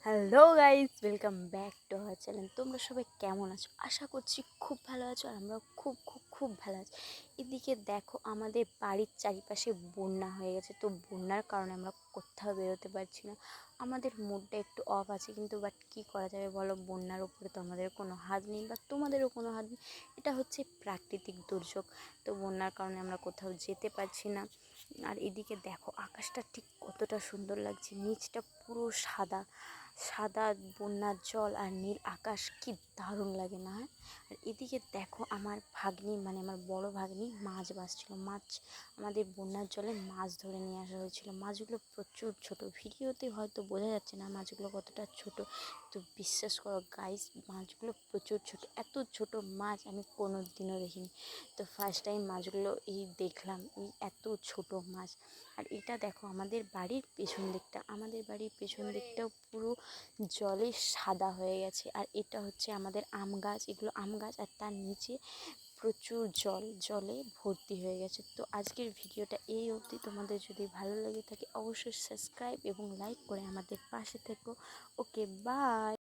Hello guys, welcome back to our channel. তোমরা সবাই কেমন আছো? আশা করছি খুব ভালো আছো। আর আমরা খুব খুব খুব ভালো আছি। এদিকে দেখো, আমাদের বাড়ির চারিপাশে বন্যা হয়ে গেছে। তো বন্যার কারণে আমরা কোথাও বেরোতে পারছি না। আমাদের মুডটা একটু অফ আছে, কিন্তু বাট কী করা যাবে বলো? বন্যার উপরে তো আমাদের কোনো হাত নেই, বা তোমাদেরও কোনো হাত নেই। এটা হচ্ছে প্রাকৃতিক দুর্যোগ। তো বন্যার কারণে আমরা কোথাও যেতে পারছি না। আর এদিকে দেখো, আকাশটা ঠিক কতটা সুন্দর লাগছে। নিচটা পুরো সাদা সাদা, বন্যার জল আর নীল আকাশ, কি দারুণ লাগে না? আর এদিকে দেখো, আমার ভাগ্নি মানে আমার বড় ভাগ্নি মাছ বাছছিল। আমাদের বন্যার জলে মাছ ধরে নিয়ে আসা হয়েছিল। মাছগুলো প্রচুর ছোট। ভিডিওতে হয়তো বোঝা যাচ্ছে না মাছগুলো কতটা ছোট, তো বিশ্বাস করো গাইস, মাছগুলো প্রচুর ছোট। এত ছোট মাছ আমি কোনো দিনও দেখিনি। তো ফার্স্ট টাইম মাছগুলো দেখলাম, এত ছোট মাছ। আর এটা দেখো, আমাদের বাড়ির পেছন দিকটাও পুরো জলে সাদা হয়ে গেছে। আর এটা হচ্ছে আমাদের আম গাছ, এগুলো আম গাছ, আর তার নিচে প্রচুর জলে ভর্তি হয়ে গেছে। তো আজকের ভিডিওটা এই অবধি। তোমাদের যদি ভালো লেগে থাকে অবশ্যই সাবস্ক্রাইব এবং লাইক করে আমাদের পাশে থেকো। ওকে, বাই।